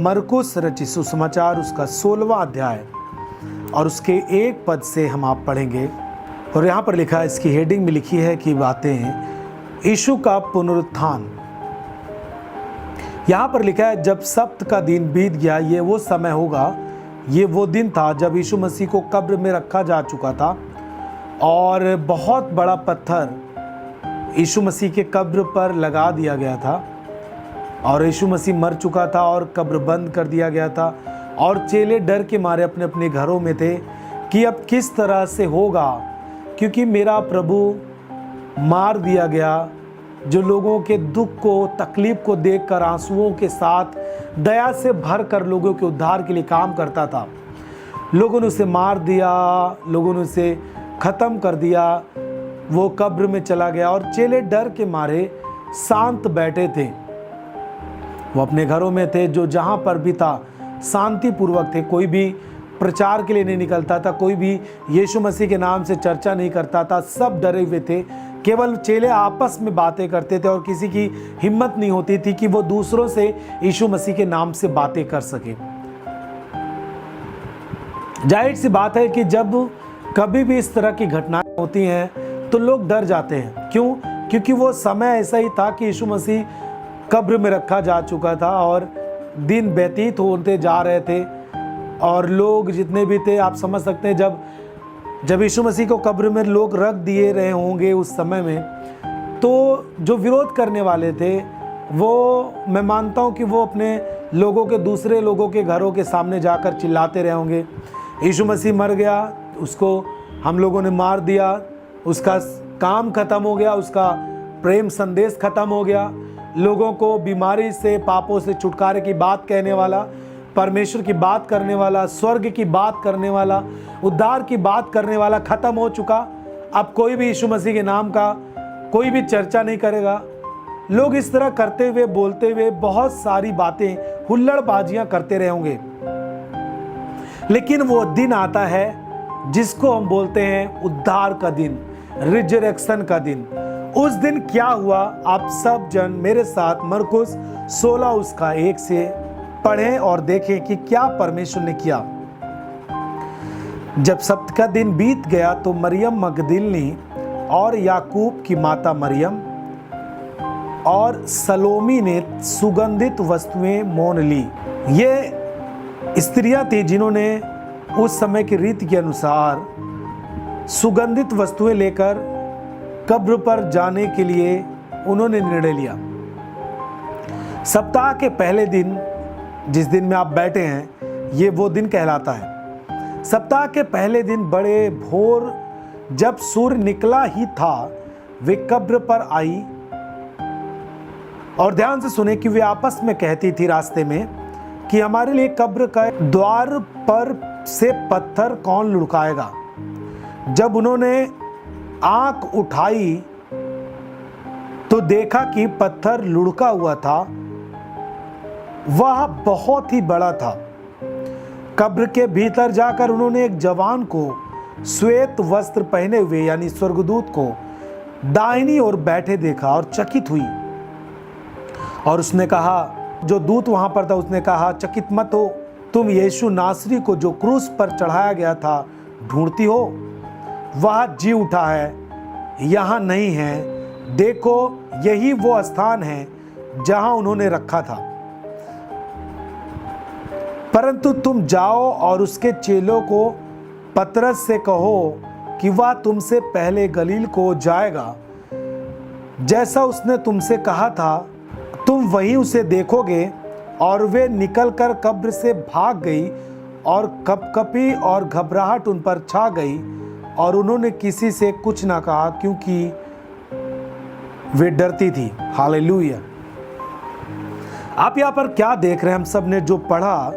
मरकुस रचित सुसमाचार उसका 16वां अध्याय और उसके 1 पद से हम आप पढ़ेंगे। और यहाँ पर लिखा है, इसकी हेडिंग में लिखी है कि बातें यीशु का पुनरुत्थान। यहाँ पर लिखा है, जब सब्त का दिन बीत गया, ये वो समय होगा, ये वो दिन था जब यीशु मसीह को कब्र में रखा जा चुका था और बहुत बड़ा पत्थर यीशु मसीह के कब्र पर लगा दिया गया था और यीशु मसीह मर चुका था और कब्र बंद कर दिया गया था और चेले डर के मारे अपने अपने घरों में थे कि अब किस तरह से होगा, क्योंकि मेरा प्रभु मार दिया गया, जो लोगों के दुख को तकलीफ को देखकर आंसुओं के साथ दया से भर कर लोगों के उद्धार के लिए काम करता था। लोगों ने उसे मार दिया, लोगों ने उसे ख़त्म कर दिया, वो कब्र में चला गया और चेले डर के मारे शांत बैठे थे। वो अपने घरों में थे, जो जहाँ पर भी था शांति पूर्वक थे। कोई भी प्रचार के लिए नहीं निकलता था, कोई भी यीशु मसीह के नाम से चर्चा नहीं करता था, सब डरे हुए थे। केवल चेले आपस में बातें करते थे और किसी की हिम्मत नहीं होती थी कि वो दूसरों से यीशु मसीह के नाम से बातें कर सके। जाहिर सी बात है कि जब कभी भी इस तरह की घटनाएं होती हैं तो लोग डर जाते हैं। क्यों? क्योंकि वो समय ऐसा ही था कि यीशु मसीह कब्र में रखा जा चुका था और दिन व्यतीत होते जा रहे थे और लोग जितने भी थे, आप समझ सकते हैं, जब यीशु मसीह को कब्र में लोग रख दिए रहे होंगे उस समय में, तो जो विरोध करने वाले थे वो, मैं मानता हूँ कि वो अपने लोगों के, दूसरे लोगों के घरों के सामने जाकर चिल्लाते रहे होंगे, यीशु मसीह मर गया, उसको हम लोगों ने मार दिया, उसका काम खत्म हो गया, उसका प्रेम संदेश खत्म हो गया। लोगों को बीमारी से, पापों से छुटकारे की बात कहने वाला, परमेश्वर की बात करने वाला, स्वर्ग की बात करने वाला, उद्धार की बात करने वाला खत्म हो चुका। अब कोई भी यीशु मसीह के नाम का कोई भी चर्चा नहीं करेगा। लोग इस तरह करते हुए, बोलते हुए बहुत सारी बातें, हुल्लड़बाजियां करते रहे होंगे। लेकिन वो दिन आता है जिसको हम बोलते हैं उद्धार का दिन, रिजरेक्शन का दिन। उस दिन क्या हुआ, आप सब जन मेरे साथ मरकुस 16 उसका 1 से पढ़ें और देखें कि क्या परमेश्वर ने किया। जब सब्त का दिन बीत गया तो मरियम मगदलिनी और याकूब की माता मरियम और सलोमी ने सुगंधित वस्तुएं मोल ली। ये स्त्रियां थी जिन्होंने उस समय की रीति के अनुसार सुगंधित वस्तुएं लेकर कब्र पर जाने के लिए उन्होंने निर्णय लिया। सप्ताह के पहले दिन, जिस दिन में आप बैठे हैं, ये वो दिन कहलाता है। सप्ताह के पहले दिन बड़े भोर, जब सूर्य निकला ही था, वे कब्र पर आई और ध्यान से सुने कि वे आपस में कहती थी रास्ते में कि हमारे लिए कब्र का द्वार पर से पत्थर कौन लुढ़काएगा। जब उन्होंने आंख उठाई तो देखा कि पत्थर लुढ़का हुआ था, वह बहुत ही बड़ा था। कब्र के भीतर जाकर उन्होंने एक जवान को श्वेत वस्त्र पहने हुए, यानी स्वर्गदूत को, दाहिनी ओर बैठे देखा और चकित हुई। और उसने कहा, जो दूत वहां पर था, उसने कहा, चकित मत हो, तुम यीशु नासरी को जो क्रूस पर चढ़ाया गया था ढूंढती हो। वह जी उठा है, यहाँ नहीं है। देखो, यही वो स्थान है जहां उन्होंने रखा था। परंतु तुम जाओ और उसके चेलों को पतरस से कहो कि वह तुमसे पहले गलील को जाएगा, जैसा उसने तुमसे कहा था, तुम वहीं उसे देखोगे। और वे निकलकर कब्र से भाग गई और कपकपी और घबराहट उन पर छा गई और उन्होंने किसी से कुछ ना कहा, क्योंकि वे डरती थी। हालेलुया। आप यहाँ पर क्या देख रहे हैं? हम सब ने जो पढ़ा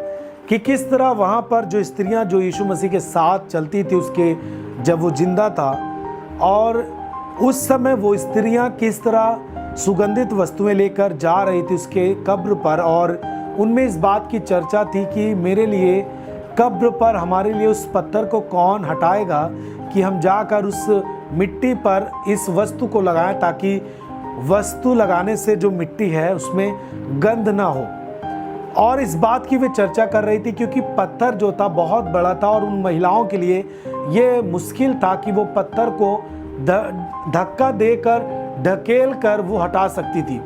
कि किस तरह वहाँ पर जो स्त्रियाँ जो यीशु मसीह के साथ चलती थी उसके, जब वो जिंदा था, और उस समय वो स्त्रियाँ किस तरह सुगंधित वस्तुएं लेकर जा रही थी उसके कब्र पर, और उनमें इस बात की चर्चा थी कि मेरे लिए कब्र पर, हमारे लिए उस पत्थर को कौन हटाएगा कि हम जाकर उस मिट्टी पर इस वस्तु को लगाएं, ताकि वस्तु लगाने से जो मिट्टी है उसमें गंध ना हो। और इस बात की वे चर्चा कर रही थी क्योंकि पत्थर जो था बहुत बड़ा था और उन महिलाओं के लिए ये मुश्किल था कि वो पत्थर को धक्का देकर ढकेल कर वो हटा सकती थी।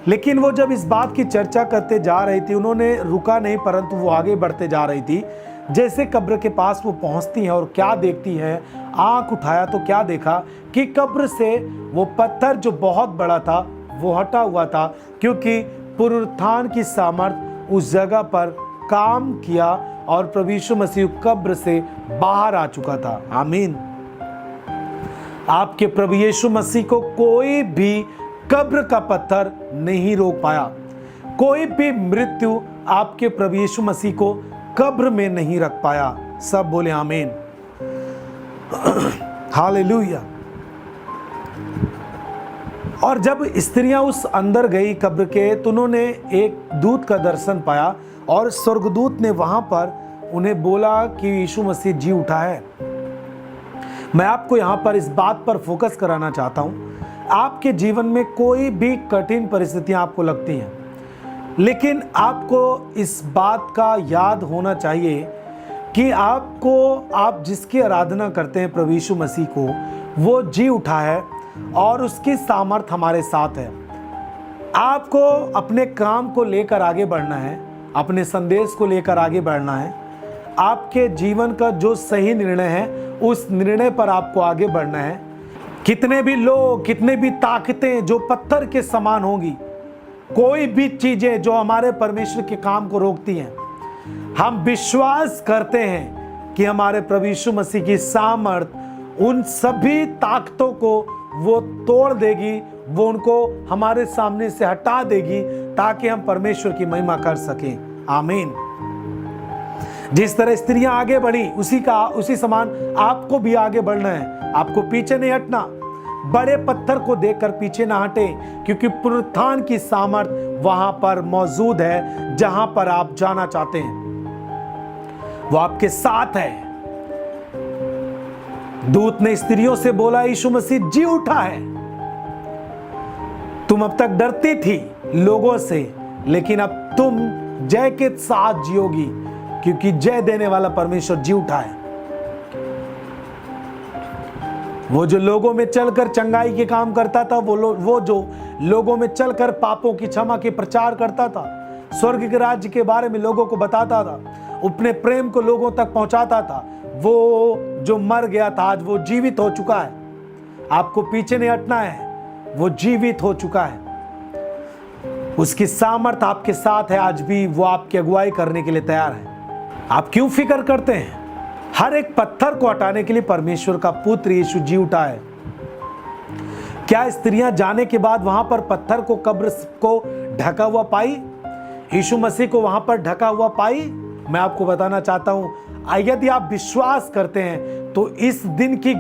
लेकिन वो जब इस बात की चर्चा करते जा रही थी, उन्होंने रुका नहीं, परंतु वो आगे बढ़ते जा रही थी। जैसे कब्र के पास वो पहुंचती हैं और क्या देखती हैं, आंख उठाया तो क्या देखा कि कब्र से वो पत्थर जो बहुत बड़ा था वो हटा हुआ था, क्योंकि पुनरुत्थान की सामर्थ उस जगह पर काम किया और प्रभु यीशु मसीह कब्र से बाहर आ चुका था। आमीन। आपके प्रभु यीशु मसीह को कोई भी कब्र का पत्थर नहीं रोक पाया। कोई भी मृत्यु आपके प्रभु यीशु मसीह को कब्र में नहीं रख पाया। सब बोले आमीन। हालेलुया। और जब स्त्रियां उस अंदर गई कब्र के, तो उन्होंने एक दूत का दर्शन पाया और स्वर्गदूत ने वहां पर उन्हें बोला कि यीशु मसीह जी उठा है। मैं आपको यहां पर इस बात पर फोकस कराना चाहता हूं। आपके जीवन में कोई भी कठिन परिस्थितियां आपको लगती हैं, लेकिन आपको इस बात का याद होना चाहिए कि आप जिसकी आराधना करते हैं प्रभु यीशु मसीह को, वो जी उठा है और उसकी सामर्थ हमारे साथ है। आपको अपने काम को लेकर आगे बढ़ना है, अपने संदेश को लेकर आगे बढ़ना है। आपके जीवन का जो सही निर्णय है उस निर्णय पर आपको आगे बढ़ना है। कितने भी लोग, कितने भी ताकतें जो पत्थर के समान होंगी, कोई भी चीजें जो हमारे परमेश्वर के काम को रोकती हैं, हम विश्वास करते हैं कि हमारे प्रभु यीशु मसीह की सामर्थ उन सभी ताकतों को वो तोड़ देगी, वो उनको हमारे सामने से हटा देगी, ताकि हम परमेश्वर की महिमा कर सकें। आमीन। जिस तरह स्त्रियां आगे बढ़ी, उसी समान आपको भी आगे बढ़ना है। आपको पीछे नहीं हटना। बड़े पत्थर को देखकर पीछे ना हटे, क्योंकि पुनरुत्थान की सामर्थ वहां पर मौजूद है जहां पर आप जाना चाहते हैं। वो आपके साथ है। दूत ने स्त्रियों से बोला, यीशु मसीह जी उठा है। तुम अब तक डरती थी लोगों से, लेकिन अब तुम जय के साथ जियोगी, क्योंकि जय देने वाला परमेश्वर जी उठा है। वो जो लोगों में चलकर चंगाई के काम करता था, वो जो लोगों में चलकर पापों की क्षमा के प्रचार करता था, स्वर्ग के राज्य के बारे में लोगों को बताता था, अपने प्रेम को लोगों तक पहुंचाता था, वो जो मर गया था आज वो जीवित हो चुका है। आपको पीछे नहीं हटना है, वो जीवित हो चुका है। उसकी सामर्थ आपके साथ है। आज भी वो आपकी अगुवाई करने के लिए तैयार है। आप क्यों फिक्र करते हैं? हर एक पत्थर को हटाने के लिए परमेश्वर का पुत्र यीशु जी उठा है। क्या स्त्रियां जाने के बाद वहां पर पत्थर को, कब्र को ढका हुआ पाई? यीशु मसीह को वहां पर ढका हुआ पाई? मैं आपको बताना चाहता हूं, यदि आप विश्वास करते हैं तो इस दिन की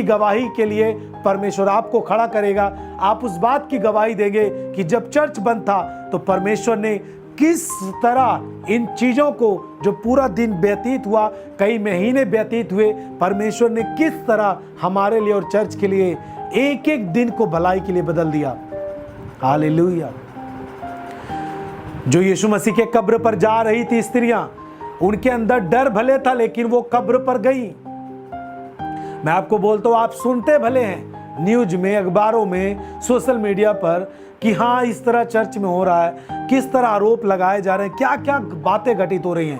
गवाही के लिए परमेश्वर आपको खड़ा करेगा। आप उस बात की गवाही देंगे कि जब चर्च बंद था तो परमेश्वर ने किस तरह इन चीजों को, जो पूरा दिन व्यतीत हुआ, कई महीने व्यतीत हुए, परमेश्वर ने किस तरह हमारे लिए और चर्च के लिए एक एक दिन को भलाई के लिए बदल दिया। हालेलुया। जो यीशु मसीह के कब्र पर जा रही थी स्त्रियां, उनके अंदर डर भले था, लेकिन वो कब्र पर गई। मैं आपको बोलता हूं, आप सुनते भले हैं न्यूज में, अखबारों में, सोशल मीडिया पर कि हाँ इस तरह चर्च में हो रहा है, किस तरह आरोप लगाए जा रहे हैं, क्या क्या बातें घटित हो रही हैं।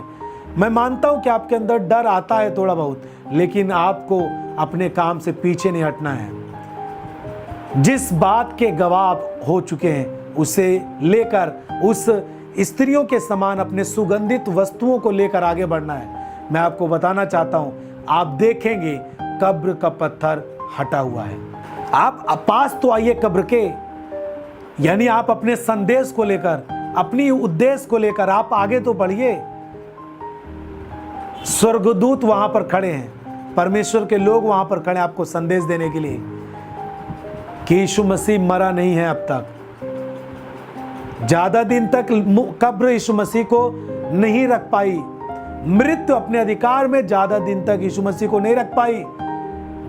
मैं मानता हूं कि आपके अंदर डर आता है थोड़ा बहुत, लेकिन आपको अपने काम से पीछे नहीं हटना है। जिस बात के गवाह हो चुके हैं उसे लेकर, उस स्त्रियों के समान अपने सुगंधित वस्तुओं को लेकर आगे बढ़ना है। मैं आपको बताना चाहता हूं, आप देखेंगे कब्र का पत्थर हटा हुआ है। आप पास तो आइए कब्र के, यानी आप अपने संदेश को लेकर, अपनी उद्देश्य को लेकर आप आगे तो बढ़िए। स्वर्गदूत वहां पर खड़े हैं, परमेश्वर के लोग वहां पर खड़े हैं आपको संदेश देने के लिए कि यीशु मसीह मरा नहीं है। अब तक ज्यादा दिन तक कब्र यीशु मसीह को नहीं रख पाई, मृत्यु अपने अधिकार में ज्यादा दिन तक यीशु मसीह को नहीं रख पाई।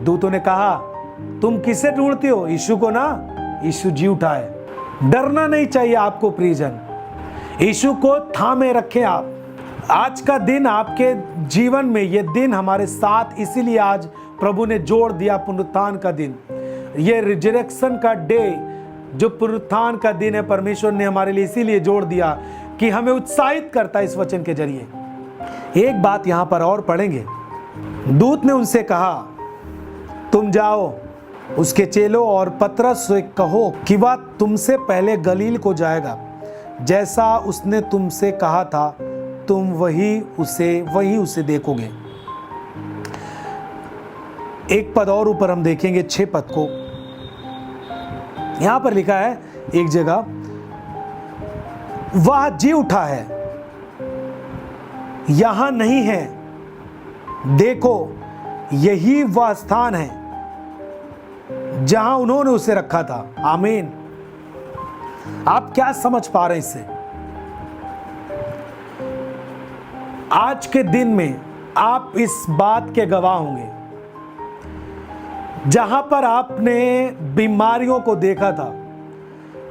दूतों ने कहा, तुम किसे ढूंढती हो? यीशु को ना, यीशु जी उठा है। डरना नहीं चाहिए आपको प्रियजन। यीशु को थामे रखें आप। आज का दिन आपके जीवन में, ये दिन हमारे साथ, इसीलिए आज प्रभु ने जोड़ दिया पुनरुत्थान का दिन। ये रिजरेक्शन का डे, जो पुनरुत्थान का दिन है, परमेश्वर ने हमारे लिए इसीलिए जोड़ दिया कि हमें उत्साहित करता है इस वचन के जरिए। एक बात यहां पर और पढ़ेंगे। दूत ने उनसे कहा, तुम जाओ उसके चेलों और पतरस से कहो कि वह तुमसे पहले गलील को जाएगा, जैसा उसने तुमसे कहा था तुम वही उसे देखोगे। एक पद और ऊपर हम देखेंगे, 6 पद को। यहां पर लिखा है एक जगह, वह जी उठा है, यहां नहीं है, देखो यही वह स्थान है जहां उन्होंने उसे रखा था। आमीन। आप क्या समझ पा रहे हैं इससे? आज के दिन में आप इस बात के गवाह होंगे, जहां पर आपने बीमारियों को देखा था,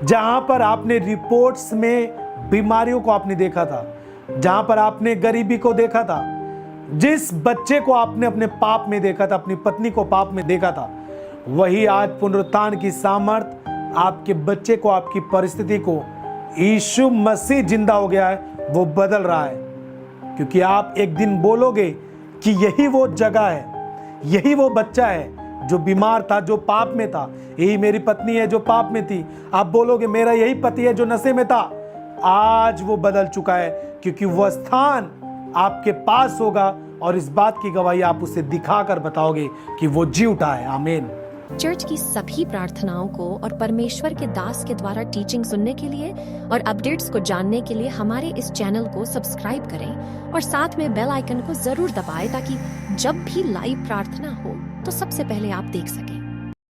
जहां पर आपने रिपोर्ट्स में बीमारियों को आपने देखा था, जहां पर आपने गरीबी को देखा था, जिस बच्चे को आपने अपने पाप में देखा था, अपनी पत्नी को पाप में देखा था, वही आज पुनरुत्थान की सामर्थ आपके बच्चे को, आपकी परिस्थिति को, यीशु मसीह जिंदा हो गया है, वो बदल रहा है। क्योंकि आप एक दिन बोलोगे कि यही वो जगह है, यही वो बच्चा है जो बीमार था, जो पाप में था, यही मेरी पत्नी है जो पाप में थी। आप बोलोगे मेरा यही पति है जो नशे में था। आज वो बदल चुका है, क्योंकि वह स्थान आपके पास होगा और इस बात की गवाही आप उसे दिखाकर बताओगे कि वो जी उठा है। आमीन। चर्च की सभी प्रार्थनाओं को और परमेश्वर के दास के द्वारा टीचिंग सुनने के लिए और अपडेट्स को जानने के लिए हमारे इस चैनल को सब्सक्राइब करें और साथ में बेल आइकन को जरूर दबाएं, ताकि जब भी लाइव प्रार्थना हो तो सबसे पहले आप देख सकें।